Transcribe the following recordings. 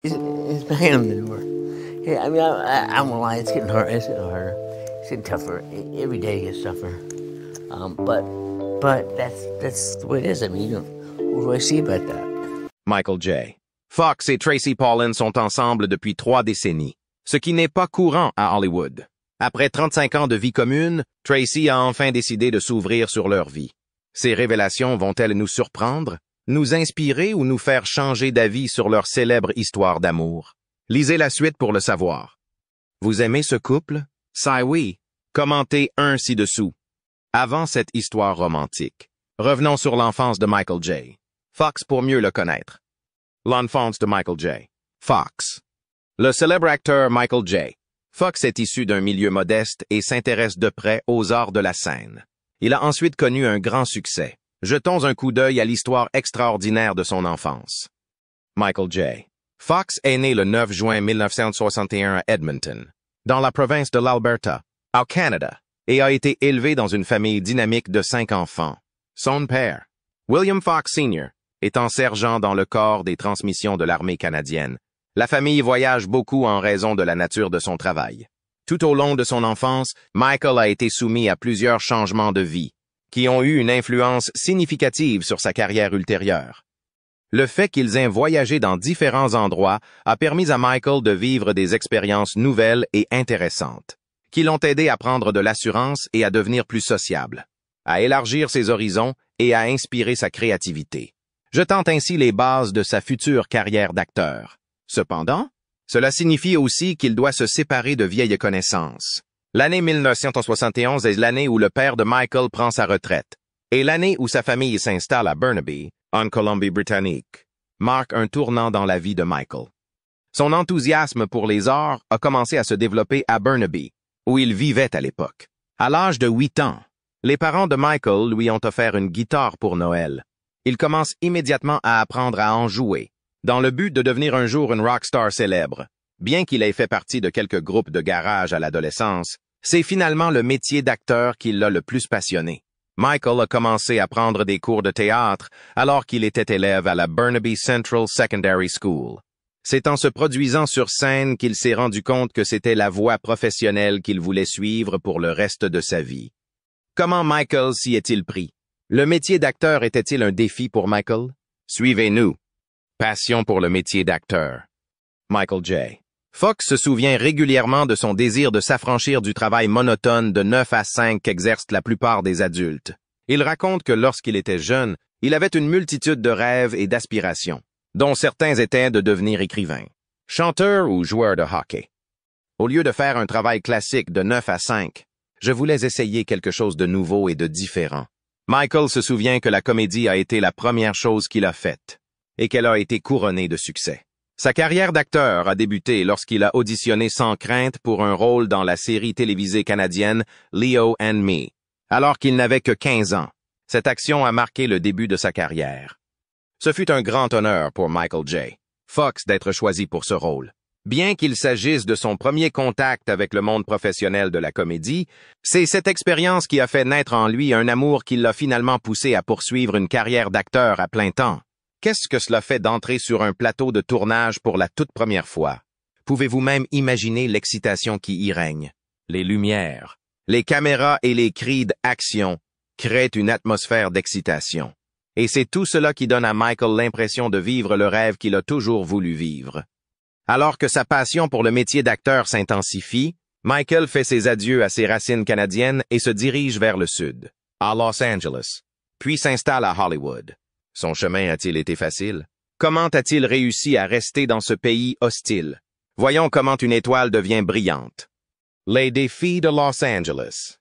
It's behind him anymore. Yeah, I mean, I won't lie. It's getting harder. It's getting harder. It's getting tougher. Every day gets tougher. But that's the way it is. I mean, what do I see about that? Michael J. Fox et Tracy Pollan sont ensemble depuis 3 décennies, ce qui n'est pas courant à Hollywood. Après 35 ans de vie commune, Tracy a enfin décidé de s'ouvrir sur leur vie. Ces révélations vont-elles nous surprendre, nous inspirer ou nous faire changer d'avis sur leur célèbre histoire d'amour? Lisez la suite pour le savoir. Vous aimez ce couple? Si oui, commentez un ci-dessous. Avant cette histoire romantique, revenons sur l'enfance de Michael J. Fox pour mieux le connaître. L'enfance de Michael J. Fox. Le célèbre acteur Michael J. Fox est issu d'un milieu modeste et s'intéresse de près aux arts de la scène. Il a ensuite connu un grand succès. Jetons un coup d'œil à l'histoire extraordinaire de son enfance. Michael J. Fox est né le 9 juin 1961 à Edmonton, dans la province de l'Alberta, au Canada, et a été élevé dans une famille dynamique de 5 enfants. Son père, William Fox Sr., étant sergent dans le corps des transmissions de l'armée canadienne. La famille voyage beaucoup en raison de la nature de son travail. Tout au long de son enfance, Michael a été soumis à plusieurs changements de vie, qui ont eu une influence significative sur sa carrière ultérieure. Le fait qu'ils aient voyagé dans différents endroits a permis à Michael de vivre des expériences nouvelles et intéressantes, qui l'ont aidé à prendre de l'assurance et à devenir plus sociable, à élargir ses horizons et à inspirer sa créativité, jetant ainsi les bases de sa future carrière d'acteur. Cependant, cela signifie aussi qu'il doit se séparer de vieilles connaissances. L'année 1971 est l'année où le père de Michael prend sa retraite, et l'année où sa famille s'installe à Burnaby, en Colombie-Britannique, marque un tournant dans la vie de Michael. Son enthousiasme pour les arts a commencé à se développer à Burnaby, où il vivait à l'époque. À l'âge de 8 ans, les parents de Michael lui ont offert une guitare pour Noël. Il commence immédiatement à apprendre à en jouer, dans le but de devenir un jour une rockstar célèbre. Bien qu'il ait fait partie de quelques groupes de garage à l'adolescence, c'est finalement le métier d'acteur qui l'a le plus passionné. Michael a commencé à prendre des cours de théâtre alors qu'il était élève à la Burnaby Central Secondary School. C'est en se produisant sur scène qu'il s'est rendu compte que c'était la voie professionnelle qu'il voulait suivre pour le reste de sa vie. Comment Michael s'y est-il pris? Le métier d'acteur était-il un défi pour Michael? Suivez-nous. Passion pour le métier d'acteur. Michael J. Fox se souvient régulièrement de son désir de s'affranchir du travail monotone de 9 à 5 qu'exercent la plupart des adultes. Il raconte que lorsqu'il était jeune, il avait une multitude de rêves et d'aspirations, dont certains étaient de devenir écrivain, chanteur ou joueur de hockey. Au lieu de faire un travail classique de 9 à 5, je voulais essayer quelque chose de nouveau et de différent. Michael se souvient que la comédie a été la première chose qu'il a faite, et qu'elle a été couronnée de succès. Sa carrière d'acteur a débuté lorsqu'il a auditionné sans crainte pour un rôle dans la série télévisée canadienne Leo and Me, alors qu'il n'avait que 15 ans. Cette action a marqué le début de sa carrière. Ce fut un grand honneur pour Michael J. Fox d'être choisi pour ce rôle. Bien qu'il s'agisse de son premier contact avec le monde professionnel de la comédie, c'est cette expérience qui a fait naître en lui un amour qui l'a finalement poussé à poursuivre une carrière d'acteur à plein temps. Qu'est-ce que cela fait d'entrer sur un plateau de tournage pour la toute première fois? Pouvez-vous même imaginer l'excitation qui y règne? Les lumières, les caméras et les cris d'action créent une atmosphère d'excitation. Et c'est tout cela qui donne à Michael l'impression de vivre le rêve qu'il a toujours voulu vivre. Alors que sa passion pour le métier d'acteur s'intensifie, Michael fait ses adieux à ses racines canadiennes et se dirige vers le sud, à Los Angeles, puis s'installe à Hollywood. Son chemin a-t-il été facile? Comment a-t-il réussi à rester dans ce pays hostile? Voyons comment une étoile devient brillante. Les défis de Los Angeles.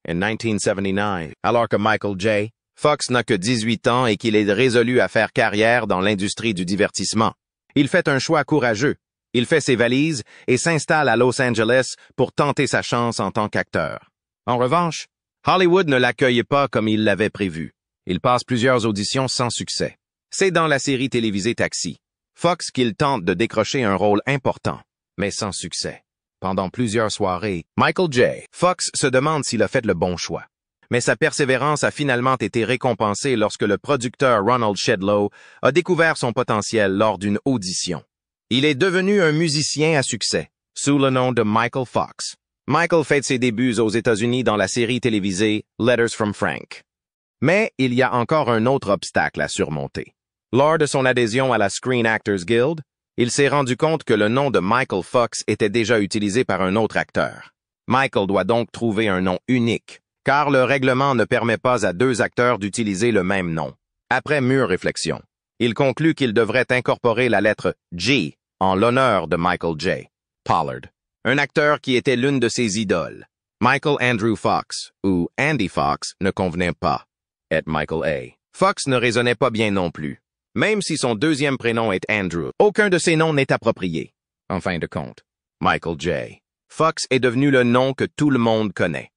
En 1979, alors que Michael J. Fox n'a que 18 ans et qu'il est résolu à faire carrière dans l'industrie du divertissement, il fait un choix courageux. Il fait ses valises et s'installe à Los Angeles pour tenter sa chance en tant qu'acteur. En revanche, Hollywood ne l'accueille pas comme il l'avait prévu. Il passe plusieurs auditions sans succès. C'est dans la série télévisée Taxi, Fox qu'il tente de décrocher un rôle important, mais sans succès. Pendant plusieurs soirées, Michael J. Fox se demande s'il a fait le bon choix. Mais sa persévérance a finalement été récompensée lorsque le producteur Ronald Shedlow a découvert son potentiel lors d'une audition. Il est devenu un musicien à succès, sous le nom de Michael Fox. Michael fait ses débuts aux États-Unis dans la série télévisée Letters from Frank. Mais il y a encore un autre obstacle à surmonter. Lors de son adhésion à la Screen Actors Guild, il s'est rendu compte que le nom de Michael Fox était déjà utilisé par un autre acteur. Michael doit donc trouver un nom unique, car le règlement ne permet pas à deux acteurs d'utiliser le même nom. Après mûre réflexion, il conclut qu'il devrait incorporer la lettre G en l'honneur de Michael J. Pollard, un acteur qui était l'une de ses idoles. Michael Andrew Fox, ou Andy Fox, ne convenait pas. Et Michael A. Fox ne résonnait pas bien non plus. Même si son deuxième prénom est Andrew, aucun de ces noms n'est approprié. En fin de compte, Michael J. Fox est devenu le nom que tout le monde connaît.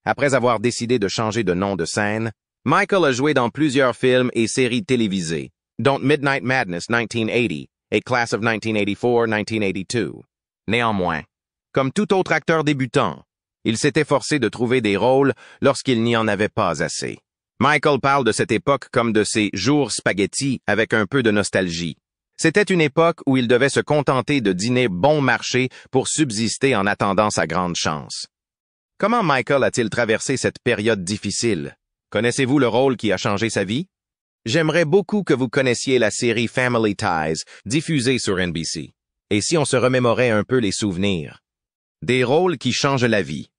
Après avoir décidé de changer de nom de scène, Michael a joué dans plusieurs films et séries télévisées, dont Midnight Madness 1980 et Class of 1984-1982. Néanmoins, comme tout autre acteur débutant, il s'était forcé de trouver des rôles lorsqu'il n'y en avait pas assez. Michael parle de cette époque comme de ses jours spaghetti avec un peu de nostalgie. C'était une époque où il devait se contenter de dîner bon marché pour subsister en attendant sa grande chance. Comment Michael a-t-il traversé cette période difficile? Connaissez-vous le rôle qui a changé sa vie? J'aimerais beaucoup que vous connaissiez la série Family Ties, diffusée sur NBC. Et si on se remémorait un peu les souvenirs? Des rôles qui changent la vie.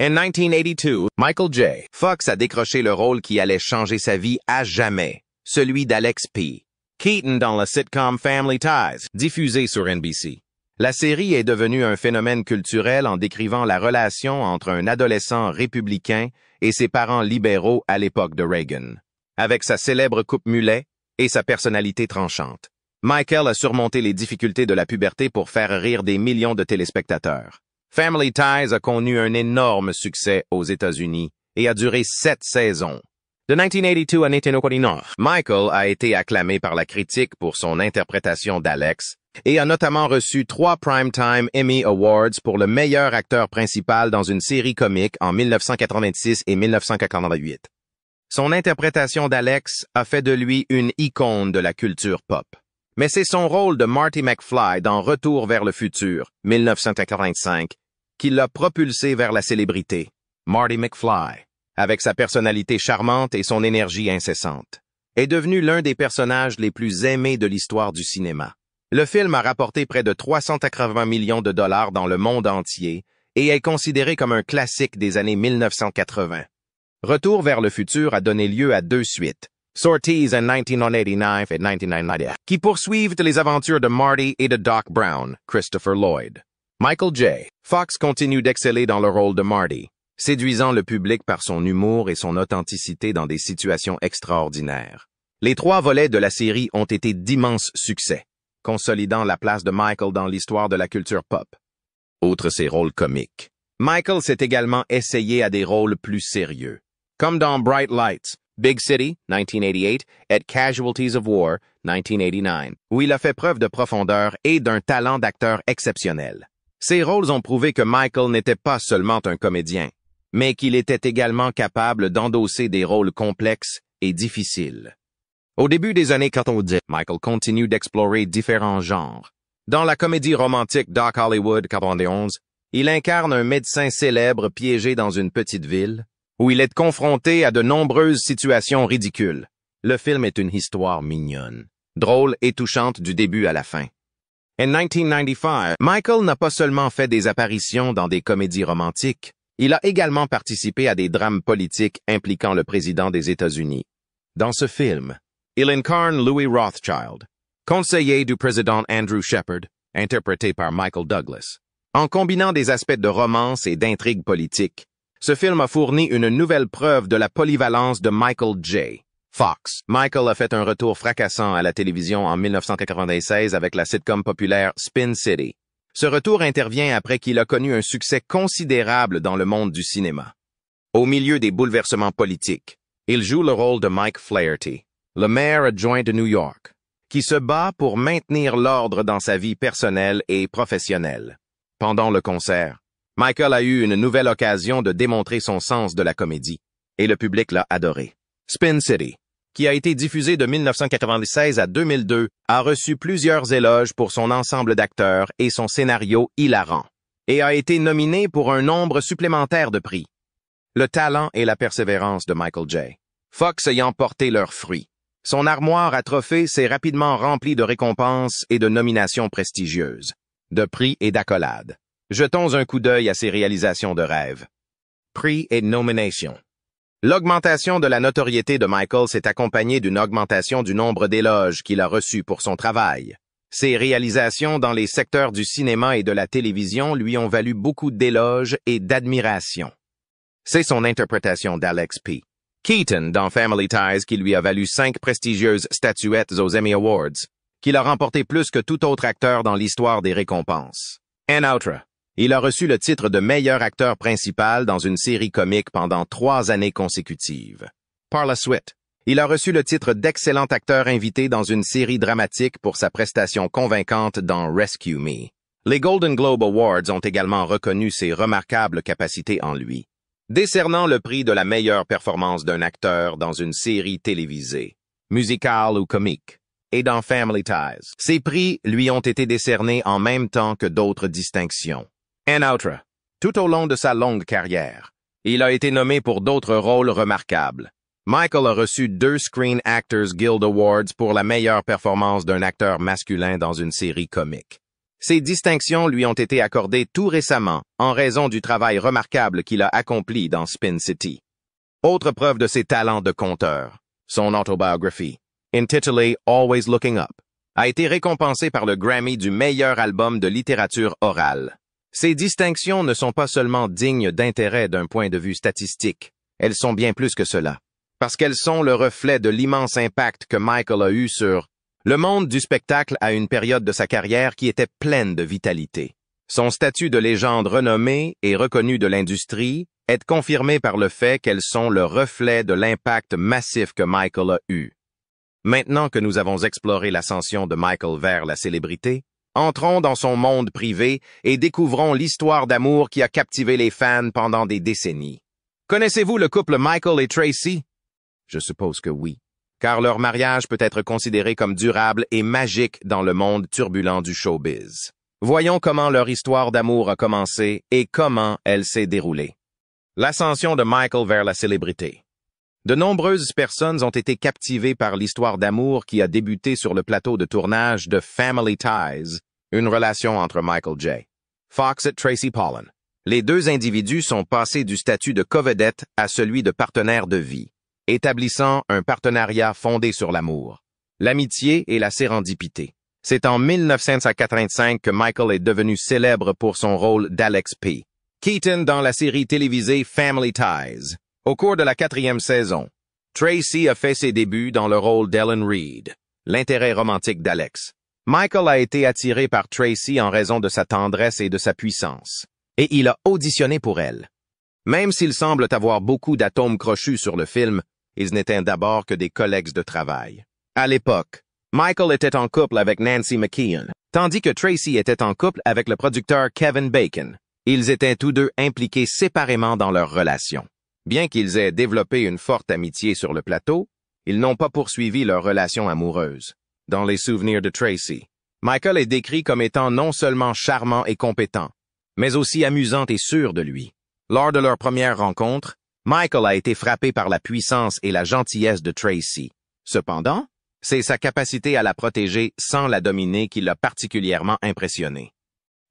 En 1982, Michael J. Fox a décroché le rôle qui allait changer sa vie à jamais, celui d'Alex P. Keaton dans la sitcom Family Ties, diffusée sur NBC. La série est devenue un phénomène culturel en décrivant la relation entre un adolescent républicain et ses parents libéraux à l'époque de Reagan. Avec sa célèbre coupe mulet et sa personnalité tranchante, Michael a surmonté les difficultés de la puberté pour faire rire des millions de téléspectateurs. Family Ties a connu un énorme succès aux États-Unis et a duré 7 saisons. De 1982 à 1989, Michael a été acclamé par la critique pour son interprétation d'Alex et a notamment reçu 3 Primetime Emmy Awards pour le meilleur acteur principal dans une série comique en 1986 et 1988. Son interprétation d'Alex a fait de lui une icône de la culture pop. Mais c'est son rôle de Marty McFly dans Retour vers le futur, 1985, qui l'a propulsé vers la célébrité. Marty McFly, avec sa personnalité charmante et son énergie incessante, est devenu l'un des personnages les plus aimés de l'histoire du cinéma. Le film a rapporté près de 380 millions de dollars dans le monde entier et est considéré comme un classique des années 1980. Retour vers le futur a donné lieu à 2 suites, Sorties en 1989 et 1990, qui poursuivent les aventures de Marty et de Doc Brown, Christopher Lloyd. Michael J. Fox continue d'exceller dans le rôle de Marty, séduisant le public par son humour et son authenticité dans des situations extraordinaires. Les 3 volets de la série ont été d'immenses succès, consolidant la place de Michael dans l'histoire de la culture pop. Outre ses rôles comiques, Michael s'est également essayé à des rôles plus sérieux, comme dans Bright Lights, Big City, 1988, et Casualties of War, 1989, où il a fait preuve de profondeur et d'un talent d'acteur exceptionnel. Ces rôles ont prouvé que Michael n'était pas seulement un comédien, mais qu'il était également capable d'endosser des rôles complexes et difficiles. Au début des années 90, Michael continue d'explorer différents genres. Dans la comédie romantique Doc Hollywood 91, il incarne un médecin célèbre piégé dans une petite ville, où il est confronté à de nombreuses situations ridicules. Le film est une histoire mignonne, drôle et touchante du début à la fin. En 1995, Michael n'a pas seulement fait des apparitions dans des comédies romantiques, il a également participé à des drames politiques impliquant le président des États-Unis. Dans ce film, il incarne Louis Rothschild, conseiller du président Andrew Shepard, interprété par Michael Douglas. En combinant des aspects de romance et d'intrigue politique, ce film a fourni une nouvelle preuve de la polyvalence de Michael J. Fox. Michael a fait un retour fracassant à la télévision en 1996 avec la sitcom populaire Spin City. Ce retour intervient après qu'il a connu un succès considérable dans le monde du cinéma. Au milieu des bouleversements politiques, il joue le rôle de Mike Flaherty, le maire adjoint de New York, qui se bat pour maintenir l'ordre dans sa vie personnelle et professionnelle. Pendant le concert, Michael a eu une nouvelle occasion de démontrer son sens de la comédie, et le public l'a adoré. Spin City, qui a été diffusé de 1996 à 2002, a reçu plusieurs éloges pour son ensemble d'acteurs et son scénario hilarant, et a été nominé pour un nombre supplémentaire de prix. Le talent et la persévérance de Michael J. Fox ayant porté leurs fruits. Son armoire à trophées s'est rapidement remplie de récompenses et de nominations prestigieuses, de prix et d'accolades. Jetons un coup d'œil à ses réalisations de rêve. Prix et nominations. L'augmentation de la notoriété de Michael s'est accompagnée d'une augmentation du nombre d'éloges qu'il a reçus pour son travail. Ses réalisations dans les secteurs du cinéma et de la télévision lui ont valu beaucoup d'éloges et d'admiration. C'est son interprétation d'Alex P. Keaton dans Family Ties qui lui a valu 5 prestigieuses statuettes aux Emmy Awards, qu'il a remporté plus que tout autre acteur dans l'histoire des récompenses. En outre, il a reçu le titre de meilleur acteur principal dans une série comique pendant 3 années consécutives. Par la suite, il a reçu le titre d'excellent acteur invité dans une série dramatique pour sa prestation convaincante dans Rescue Me. Les Golden Globe Awards ont également reconnu ses remarquables capacités en lui, décernant le prix de la meilleure performance d'un acteur dans une série télévisée, musicale ou comique, et dans Family Ties. Ces prix lui ont été décernés en même temps que d'autres distinctions. En outre, tout au long de sa longue carrière, il a été nommé pour d'autres rôles remarquables. Michael a reçu 2 Screen Actors Guild Awards pour la meilleure performance d'un acteur masculin dans une série comique. Ces distinctions lui ont été accordées tout récemment en raison du travail remarquable qu'il a accompli dans Spin City. Autre preuve de ses talents de conteur, son autobiographie, intitulée Always Looking Up, a été récompensée par le Grammy du meilleur album de littérature orale. Ces distinctions ne sont pas seulement dignes d'intérêt d'un point de vue statistique, elles sont bien plus que cela, parce qu'elles sont le reflet de l'immense impact que Michael a eu sur le monde du spectacle à une période de sa carrière qui était pleine de vitalité. Son statut de légende renommée et reconnue de l'industrie est confirmé par le fait qu'elles sont le reflet de l'impact massif que Michael a eu. Maintenant que nous avons exploré l'ascension de Michael vers la célébrité, entrons dans son monde privé et découvrons l'histoire d'amour qui a captivé les fans pendant des décennies. Connaissez-vous le couple Michael et Tracy? Je suppose que oui, car leur mariage peut être considéré comme durable et magique dans le monde turbulent du showbiz. Voyons comment leur histoire d'amour a commencé et comment elle s'est déroulée. L'ascension de Michael vers la célébrité. De nombreuses personnes ont été captivées par l'histoire d'amour qui a débuté sur le plateau de tournage de Family Ties, une relation entre Michael J. Fox et Tracy Pollan. Les 2 individus sont passés du statut de covedette à celui de partenaire de vie, établissant un partenariat fondé sur l'amour, l'amitié et la sérendipité. C'est en 1985 que Michael est devenu célèbre pour son rôle d'Alex P. Keaton dans la série télévisée Family Ties. Au cours de la 4e saison, Tracy a fait ses débuts dans le rôle d'Ellen Reed, l'intérêt romantique d'Alex. Michael a été attiré par Tracy en raison de sa tendresse et de sa puissance, et il a auditionné pour elle. Même s'ils semblent avoir beaucoup d'atomes crochus sur le film, ils n'étaient d'abord que des collègues de travail. À l'époque, Michael était en couple avec Nancy McKeon, tandis que Tracy était en couple avec le producteur Kevin Bacon. Ils étaient tous 2 impliqués séparément dans leur relation. Bien qu'ils aient développé une forte amitié sur le plateau, ils n'ont pas poursuivi leur relation amoureuse. Dans les souvenirs de Tracy, Michael est décrit comme étant non seulement charmant et compétent, mais aussi amusant et sûr de lui. Lors de leur première rencontre, Michael a été frappé par la puissance et la gentillesse de Tracy. Cependant, c'est sa capacité à la protéger sans la dominer qui l'a particulièrement impressionné.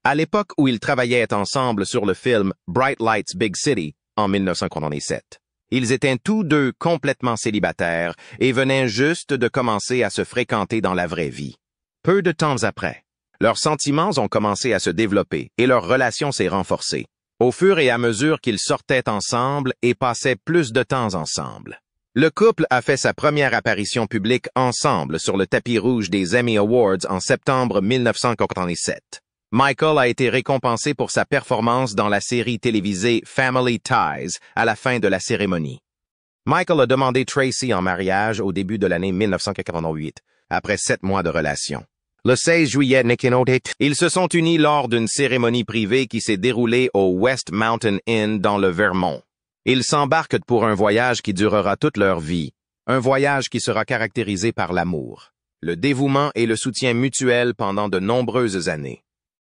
À l'époque où ils travaillaient ensemble sur le film Bright Lights Big City, en 1997. Ils étaient tous 2 complètement célibataires et venaient juste de commencer à se fréquenter dans la vraie vie. Peu de temps après, leurs sentiments ont commencé à se développer et leur relation s'est renforcée, au fur et à mesure qu'ils sortaient ensemble et passaient plus de temps ensemble. Le couple a fait sa première apparition publique ensemble sur le tapis rouge des Emmy Awards en septembre 1997. Michael a été récompensé pour sa performance dans la série télévisée Family Ties à la fin de la cérémonie. Michael a demandé Tracy en mariage au début de l'année 1988, après 7 mois de relation. Le 16 juillet, ils se sont unis lors d'une cérémonie privée qui s'est déroulée au West Mountain Inn dans le Vermont. Ils s'embarquent pour un voyage qui durera toute leur vie, Un voyage qui sera caractérisé par l'amour, le dévouement et le soutien mutuel pendant de nombreuses années.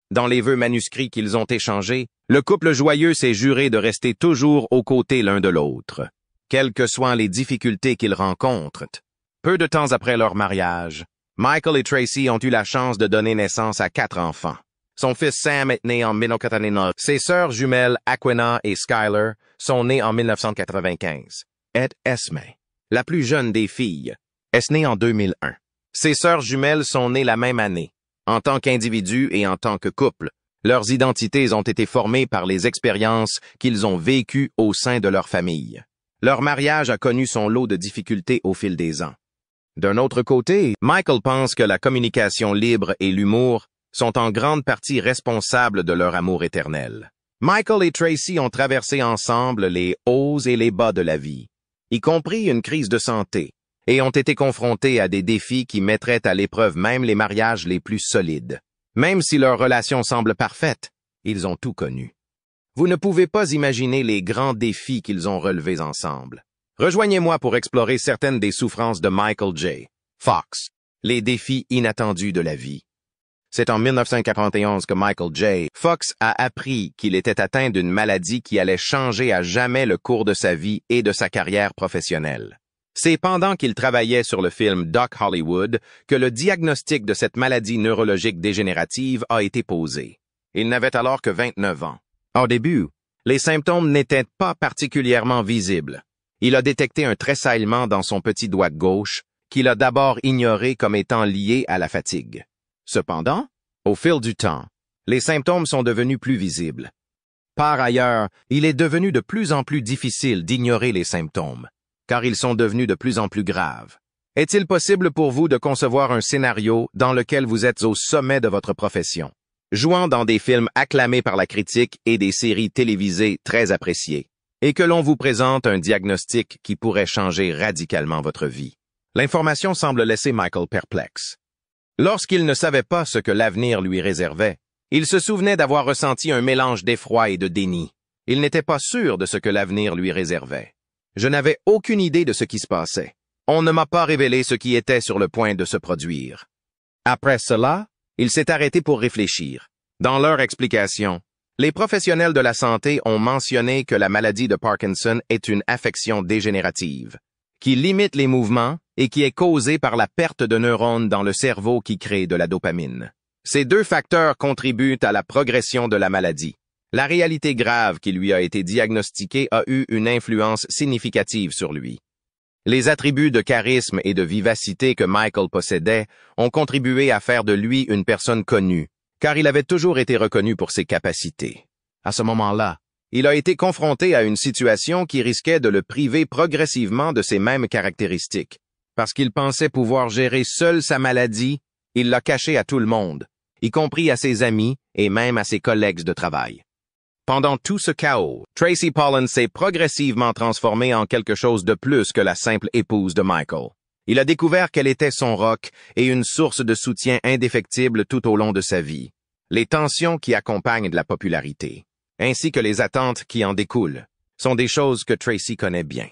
Dans les vœux manuscrits qu'ils ont échangés, le couple joyeux s'est juré de rester toujours aux côtés l'un de l'autre, quelles que soient les difficultés qu'ils rencontrent. Peu de temps après leur mariage, Michael et Tracy ont eu la chance de donner naissance à 4 enfants. Son fils Sam est né en 1989. Ses sœurs jumelles Aquina et Skylar sont nées en 1995. Et Esme, la plus jeune des filles, est née en 2001. Ses sœurs jumelles sont nées la même année. En tant qu'individus et en tant que couple, leurs identités ont été formées par les expériences qu'ils ont vécues au sein de leur famille. Leur mariage a connu son lot de difficultés au fil des ans. D'un autre côté, Michael pense que la communication libre et l'humour sont en grande partie responsables de leur amour éternel. Michael et Tracy ont traversé ensemble les hauts et les bas de la vie, y compris une crise de santé, et ont été confrontés à des défis qui mettraient à l'épreuve même les mariages les plus solides. Même si leur relation semble parfaite, ils ont tout connu. Vous ne pouvez pas imaginer les grands défis qu'ils ont relevés ensemble. Rejoignez-moi pour explorer certaines des souffrances de Michael J. Fox, les défis inattendus de la vie. C'est en 1991 que Michael J. Fox a appris qu'il était atteint d'une maladie qui allait changer à jamais le cours de sa vie et de sa carrière professionnelle. C'est pendant qu'il travaillait sur le film Doc Hollywood que le diagnostic de cette maladie neurologique dégénérative a été posé. Il n'avait alors que 29 ans. Au début, les symptômes n'étaient pas particulièrement visibles. Il a détecté un tressaillement dans son petit doigt gauche qu'il a d'abord ignoré comme étant lié à la fatigue. Cependant, au fil du temps, les symptômes sont devenus plus visibles. Par ailleurs, il est devenu de plus en plus difficile d'ignorer les symptômes, car ils sont devenus de plus en plus graves. Est-il possible pour vous de concevoir un scénario dans lequel vous êtes au sommet de votre profession, jouant dans des films acclamés par la critique et des séries télévisées très appréciées, et que l'on vous présente un diagnostic qui pourrait changer radicalement votre vie? L'information semble laisser Michael perplexe. Lorsqu'il ne savait pas ce que l'avenir lui réservait, il se souvenait d'avoir ressenti un mélange d'effroi et de déni. Il n'était pas sûr de ce que l'avenir lui réservait. Je n'avais aucune idée de ce qui se passait. On ne m'a pas révélé ce qui était sur le point de se produire. Après cela, il s'est arrêté pour réfléchir. Dans leur explication, les professionnels de la santé ont mentionné que la maladie de Parkinson est une affection dégénérative, qui limite les mouvements et qui est causée par la perte de neurones dans le cerveau qui crée de la dopamine. Ces 2 facteurs contribuent à la progression de la maladie. La réalité grave qui lui a été diagnostiquée a eu une influence significative sur lui. Les attributs de charisme et de vivacité que Michael possédait ont contribué à faire de lui une personne connue, car il avait toujours été reconnu pour ses capacités. À ce moment-là, il a été confronté à une situation qui risquait de le priver progressivement de ces mêmes caractéristiques. Parce qu'il pensait pouvoir gérer seul sa maladie, il l'a caché à tout le monde, y compris à ses amis et même à ses collègues de travail. Pendant tout ce chaos, Tracy Pollan s'est progressivement transformée en quelque chose de plus que la simple épouse de Michael. Il a découvert qu'elle était son roc et une source de soutien indéfectible tout au long de sa vie. Les tensions qui accompagnent de la popularité, ainsi que les attentes qui en découlent, sont des choses que Tracy connaît bien.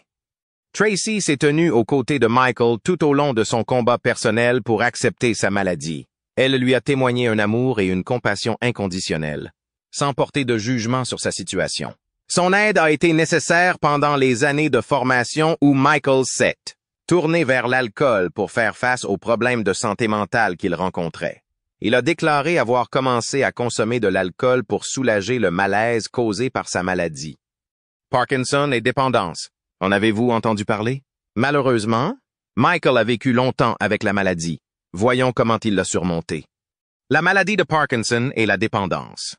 Tracy s'est tenue aux côtés de Michael tout au long de son combat personnel pour accepter sa maladie. Elle lui a témoigné un amour et une compassion inconditionnelle, sans porter de jugement sur sa situation. Son aide a été nécessaire pendant les années de formation où Michael s'est tourné vers l'alcool pour faire face aux problèmes de santé mentale qu'il rencontrait. Il a déclaré avoir commencé à consommer de l'alcool pour soulager le malaise causé par sa maladie. Parkinson et dépendance. En avez-vous entendu parler? Malheureusement, Michael a vécu longtemps avec la maladie. Voyons comment il l'a surmontée. La maladie de Parkinson et la dépendance.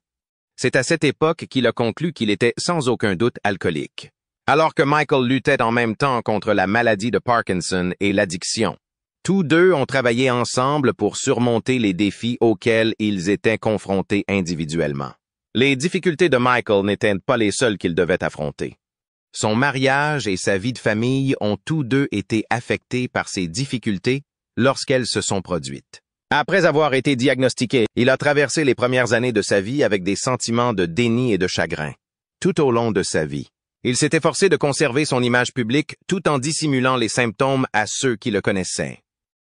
C'est à cette époque qu'il a conclu qu'il était sans aucun doute alcoolique. Alors que Michael luttait en même temps contre la maladie de Parkinson et l'addiction, tous deux ont travaillé ensemble pour surmonter les défis auxquels ils étaient confrontés individuellement. Les difficultés de Michael n'étaient pas les seules qu'il devait affronter. Son mariage et sa vie de famille ont tous deux été affectés par ces difficultés lorsqu'elles se sont produites. Après avoir été diagnostiqué, il a traversé les premières années de sa vie avec des sentiments de déni et de chagrin. Tout au long de sa vie, Il s'est efforcé de conserver son image publique tout en dissimulant les symptômes à ceux qui le connaissaient.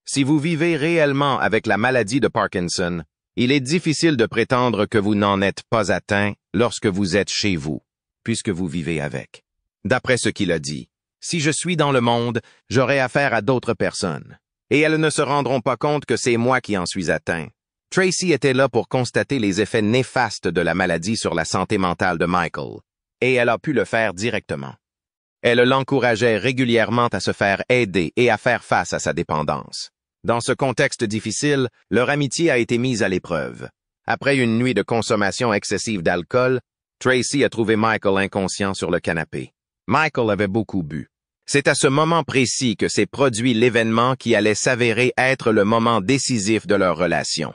Si vous vivez réellement avec la maladie de Parkinson, il est difficile de prétendre que vous n'en êtes pas atteint lorsque vous êtes chez vous, puisque vous vivez avec. D'après ce qu'il a dit, « Si je suis dans le monde, j'aurai affaire à d'autres personnes, et elles ne se rendront pas compte que c'est moi qui en suis atteint. » Tracy était là pour constater les effets néfastes de la maladie sur la santé mentale de Michael, et elle a pu le faire directement. Elle l'encourageait régulièrement à se faire aider et à faire face à sa dépendance. Dans ce contexte difficile, leur amitié a été mise à l'épreuve. Après une nuit de consommation excessive d'alcool, Tracy a trouvé Michael inconscient sur le canapé. Michael avait beaucoup bu. C'est à ce moment précis que s'est produit l'événement qui allait s'avérer être le moment décisif de leur relation.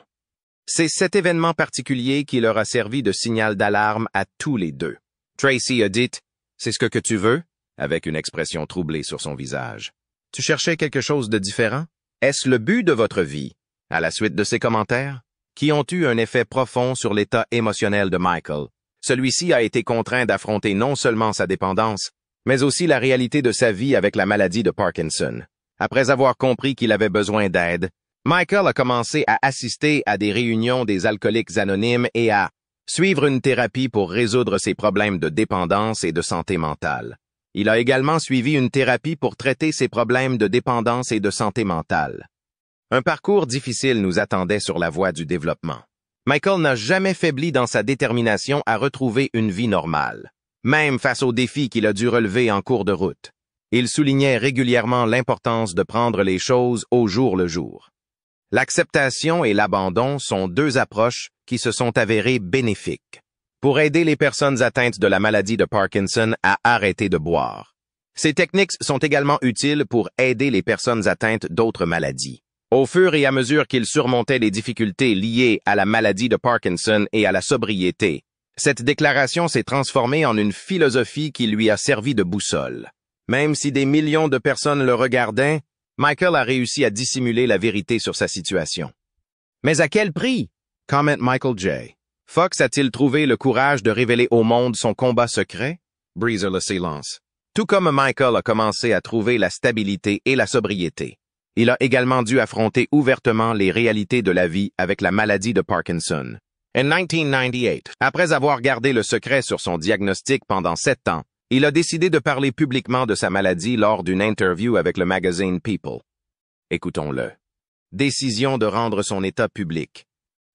C'est cet événement particulier qui leur a servi de signal d'alarme à tous les deux. Tracy a dit « C'est ce que tu veux ?» avec une expression troublée sur son visage. « Tu cherchais quelque chose de différent? Est-ce le but de votre vie? » À la suite de ces commentaires, qui ont eu un effet profond sur l'état émotionnel de Michael, celui-ci a été contraint d'affronter non seulement sa dépendance, mais aussi la réalité de sa vie avec la maladie de Parkinson. Après avoir compris qu'il avait besoin d'aide, Michael a commencé à assister à des réunions des alcooliques anonymes et à suivre une thérapie pour résoudre ses problèmes de dépendance et de santé mentale. Il a également suivi une thérapie pour traiter ses problèmes de dépendance et de santé mentale. Un parcours difficile nous attendait sur la voie du développement. Michael n'a jamais faibli dans sa détermination à retrouver une vie normale, même face aux défis qu'il a dû relever en cours de route. Il soulignait régulièrement l'importance de prendre les choses au jour le jour. L'acceptation et l'abandon sont deux approches qui se sont avérées bénéfiques pour aider les personnes atteintes de la maladie de Parkinson à arrêter de boire. Ces techniques sont également utiles pour aider les personnes atteintes d'autres maladies. Au fur et à mesure qu'ils surmontaient les difficultés liées à la maladie de Parkinson et à la sobriété, cette déclaration s'est transformée en une philosophie qui lui a servi de boussole. Même si des millions de personnes le regardaient, Michael a réussi à dissimuler la vérité sur sa situation. Mais à quel prix? Comment Michael J. Fox a-t-il trouvé le courage de révéler au monde son combat secret? Breezer le silence. Tout comme Michael a commencé à trouver la stabilité et la sobriété, il a également dû affronter ouvertement les réalités de la vie avec la maladie de Parkinson. En 1998, après avoir gardé le secret sur son diagnostic pendant 7 ans, il a décidé de parler publiquement de sa maladie lors d'une interview avec le magazine People. Écoutons-le. Décision de rendre son état public.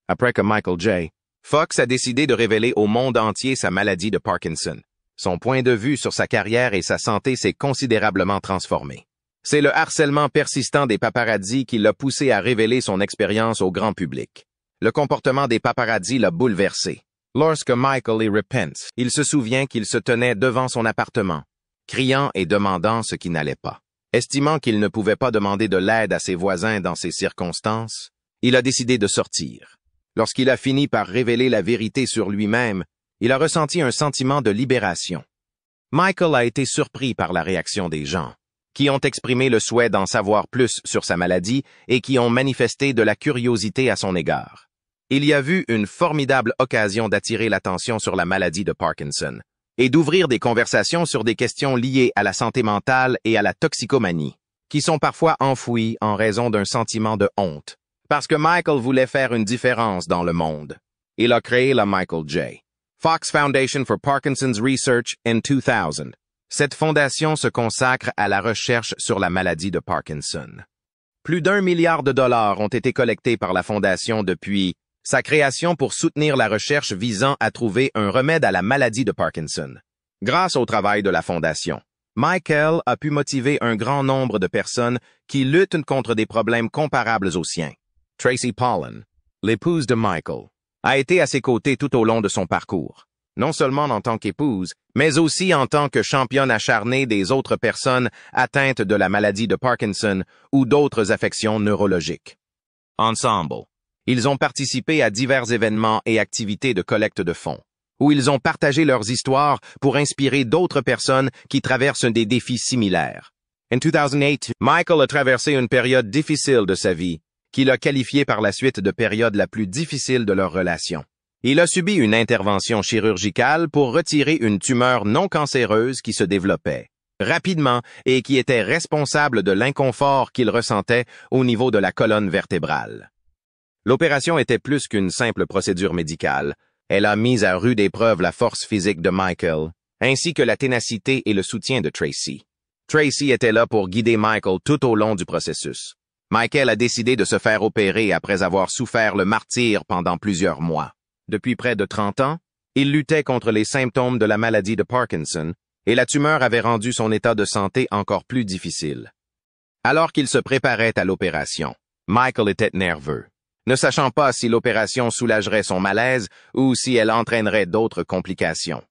Après que Michael J. Fox a décidé de révéler au monde entier sa maladie de Parkinson. Son point de vue sur sa carrière et sa santé s'est considérablement transformé. C'est le harcèlement persistant des paparazzis qui l'a poussé à révéler son expérience au grand public. Le comportement des paparazzis l'a bouleversé. Lorsque Michael y repent, il se souvient qu'il se tenait devant son appartement, criant et demandant ce qui n'allait pas. Estimant qu'il ne pouvait pas demander de l'aide à ses voisins dans ces circonstances, il a décidé de sortir. Lorsqu'il a fini par révéler la vérité sur lui-même, il a ressenti un sentiment de libération. Michael a été surpris par la réaction des gens, qui ont exprimé le souhait d'en savoir plus sur sa maladie et qui ont manifesté de la curiosité à son égard. Il y a vu une formidable occasion d'attirer l'attention sur la maladie de Parkinson et d'ouvrir des conversations sur des questions liées à la santé mentale et à la toxicomanie, qui sont parfois enfouies en raison d'un sentiment de honte. Parce que Michael voulait faire une différence dans le monde. Il a créé la Michael J. Fox Foundation for Parkinson's Research en 2000. Cette fondation se consacre à la recherche sur la maladie de Parkinson. Plus d'1 milliard de dollars ont été collectés par la fondation depuis sa création pour soutenir la recherche visant à trouver un remède à la maladie de Parkinson. Grâce au travail de la fondation, Michael a pu motiver un grand nombre de personnes qui luttent contre des problèmes comparables aux siens. Tracy Pollan, l'épouse de Michael, a été à ses côtés tout au long de son parcours, non seulement en tant qu'épouse, mais aussi en tant que championne acharnée des autres personnes atteintes de la maladie de Parkinson ou d'autres affections neurologiques. Ensemble, ils ont participé à divers événements et activités de collecte de fonds, où ils ont partagé leurs histoires pour inspirer d'autres personnes qui traversent des défis similaires. En 2008, Michael a traversé une période difficile de sa vie, qu'il a qualifiée par la suite de période la plus difficile de leur relation. Il a subi une intervention chirurgicale pour retirer une tumeur non cancéreuse qui se développait rapidement et qui était responsable de l'inconfort qu'il ressentait au niveau de la colonne vertébrale. L'opération était plus qu'une simple procédure médicale. Elle a mis à rude épreuve la force physique de Michael, ainsi que la ténacité et le soutien de Tracy. Tracy était là pour guider Michael tout au long du processus. Michael a décidé de se faire opérer après avoir souffert le martyre pendant plusieurs mois. Depuis près de 30 ans, il luttait contre les symptômes de la maladie de Parkinson, et la tumeur avait rendu son état de santé encore plus difficile. Alors qu'il se préparait à l'opération, Michael était nerveux, ne sachant pas si l'opération soulagerait son malaise ou si elle entraînerait d'autres complications.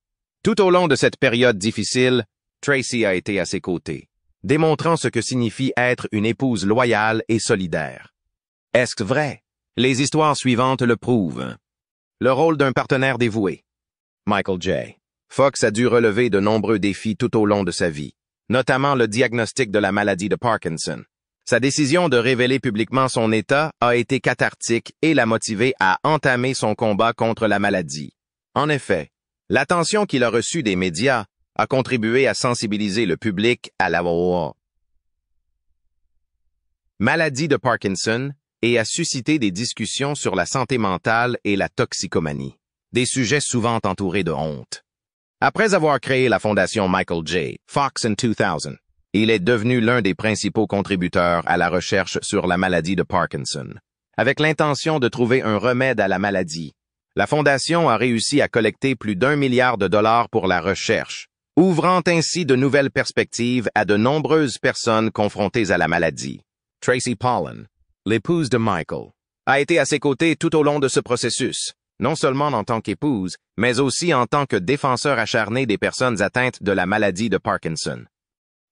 Tout au long de cette période difficile, Tracy a été à ses côtés, démontrant ce que signifie être une épouse loyale et solidaire. Est-ce vrai? Les histoires suivantes le prouvent. Le rôle d'un partenaire dévoué. Michael J. Fox a dû relever de nombreux défis tout au long de sa vie, notamment le diagnostic de la maladie de Parkinson. Sa décision de révéler publiquement son état a été cathartique et l'a motivé à entamer son combat contre la maladie. En effet, l'attention qu'il a reçue des médias a contribué à sensibiliser le public à la maladie de Parkinson et a suscité des discussions sur la santé mentale et la toxicomanie, des sujets souvent entourés de honte. Après avoir créé la fondation Michael J. Fox en 2000, il est devenu l'un des principaux contributeurs à la recherche sur la maladie de Parkinson. Avec l'intention de trouver un remède à la maladie, la fondation a réussi à collecter plus d'1 milliard de dollars pour la recherche, ouvrant ainsi de nouvelles perspectives à de nombreuses personnes confrontées à la maladie. Tracy Pollan, l'épouse de Michael, a été à ses côtés tout au long de ce processus, non seulement en tant qu'épouse, mais aussi en tant que défenseur acharné des personnes atteintes de la maladie de Parkinson.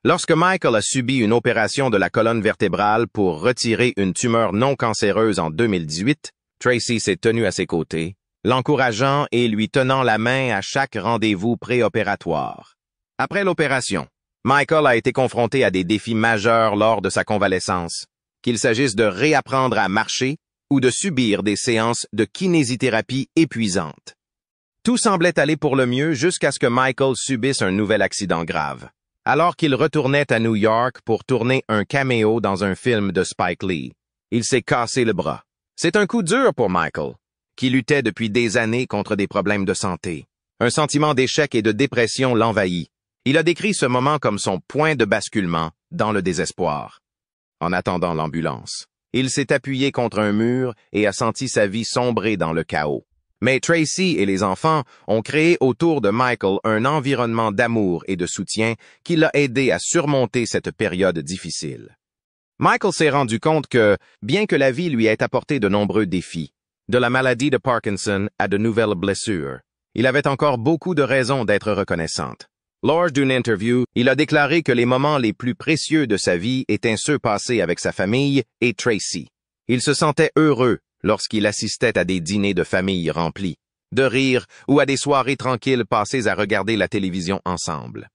Lorsque Michael a subi une opération de la colonne vertébrale pour retirer une tumeur non cancéreuse en 2018, Tracy s'est tenue à ses côtés, l'encourageant et lui tenant la main à chaque rendez-vous préopératoire. Après l'opération, Michael a été confronté à des défis majeurs lors de sa convalescence, qu'il s'agisse de réapprendre à marcher ou de subir des séances de kinésithérapie épuisantes. Tout semblait aller pour le mieux jusqu'à ce que Michael subisse un nouvel accident grave. Alors qu'il retournait à New York pour tourner un caméo dans un film de Spike Lee, il s'est cassé le bras. C'est un coup dur pour Michael, qui luttait depuis des années contre des problèmes de santé. Un sentiment d'échec et de dépression l'envahit. Il a décrit ce moment comme son point de basculement dans le désespoir. En attendant l'ambulance, il s'est appuyé contre un mur et a senti sa vie sombrer dans le chaos. Mais Tracy et les enfants ont créé autour de Michael un environnement d'amour et de soutien qui l'a aidé à surmonter cette période difficile. Michael s'est rendu compte que, bien que la vie lui ait apporté de nombreux défis, de la maladie de Parkinson à de nouvelles blessures, il avait encore beaucoup de raisons d'être reconnaissante. Lors d'une interview, il a déclaré que les moments les plus précieux de sa vie étaient ceux passés avec sa famille et Tracy. Il se sentait heureux lorsqu'il assistait à des dîners de famille remplis, de rire ou à des soirées tranquilles passées à regarder la télévision ensemble.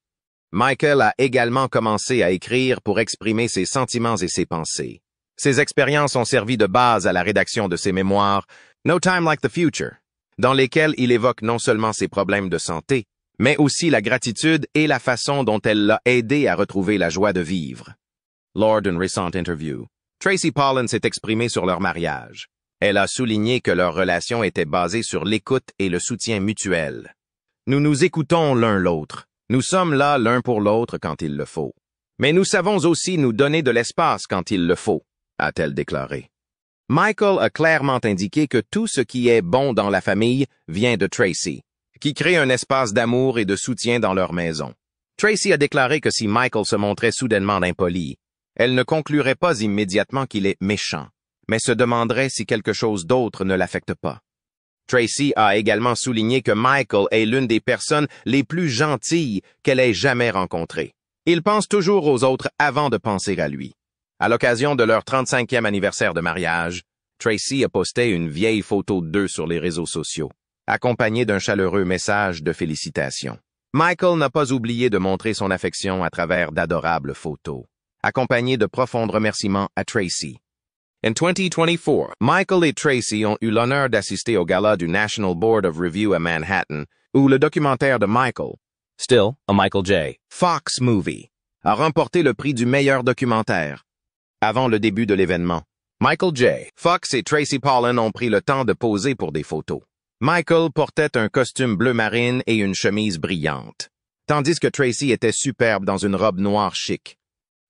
Michael a également commencé à écrire pour exprimer ses sentiments et ses pensées. Ces expériences ont servi de base à la rédaction de ses mémoires « No Time Like the Future », dans lesquelles il évoque non seulement ses problèmes de santé, mais aussi la gratitude et la façon dont elle l'a aidé à retrouver la joie de vivre. Lors d'une récente interview, Tracy Pollan s'est exprimée sur leur mariage. Elle a souligné que leur relation était basée sur l'écoute et le soutien mutuel. « Nous nous écoutons l'un l'autre. Nous sommes là l'un pour l'autre quand il le faut. Mais nous savons aussi nous donner de l'espace quand il le faut », a-t-elle déclaré. Michael a clairement indiqué que tout ce qui est bon dans la famille vient de Tracy, qui crée un espace d'amour et de soutien dans leur maison. Tracy a déclaré que si Michael se montrait soudainement impoli, elle ne conclurait pas immédiatement qu'il est méchant, mais se demanderait si quelque chose d'autre ne l'affecte pas. Tracy a également souligné que Michael est l'une des personnes les plus gentilles qu'elle ait jamais rencontrées. Il pense toujours aux autres avant de penser à lui. À l'occasion de leur 35e anniversaire de mariage, Tracy a posté une vieille photo d'eux sur les réseaux sociaux, accompagnée d'un chaleureux message de félicitations. Michael n'a pas oublié de montrer son affection à travers d'adorables photos, accompagnées de profonds remerciements à Tracy. In 2024, Michael et Tracy ont eu l'honneur d'assister au gala du National Board of Review à Manhattan, où le documentaire de Michael, Still a Michael J. Fox Movie, a remporté le prix du meilleur documentaire. Avant le début de l'événement, Michael J. Fox et Tracy Pollan ont pris le temps de poser pour des photos. Michael portait un costume bleu marine et une chemise brillante, tandis que Tracy était superbe dans une robe noire chic.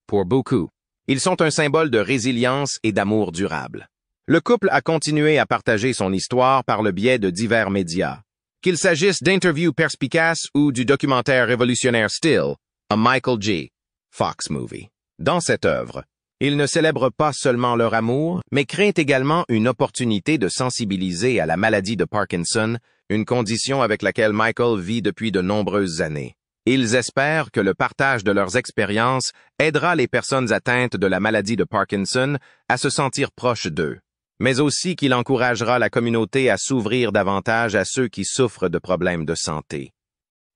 Pour beaucoup, ils sont un symbole de résilience et d'amour durable. Le couple a continué à partager son histoire par le biais de divers médias, qu'il s'agisse d'interviews perspicaces ou du documentaire révolutionnaire Still, a Michael J. Fox Movie. Dans cette œuvre, ils ne célèbrent pas seulement leur amour, mais créent également une opportunité de sensibiliser à la maladie de Parkinson, une condition avec laquelle Michael vit depuis de nombreuses années. Ils espèrent que le partage de leurs expériences aidera les personnes atteintes de la maladie de Parkinson à se sentir proches d'eux, mais aussi qu'il encouragera la communauté à s'ouvrir davantage à ceux qui souffrent de problèmes de santé.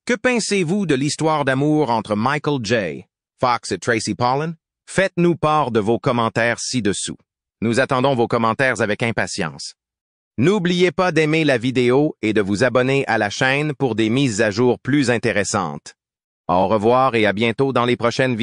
Que pensez-vous de l'histoire d'amour entre Michael J. Fox et Tracy Pollan? Faites-nous part de vos commentaires ci-dessous. Nous attendons vos commentaires avec impatience. N'oubliez pas d'aimer la vidéo et de vous abonner à la chaîne pour des mises à jour plus intéressantes. Au revoir et à bientôt dans les prochaines vidéos.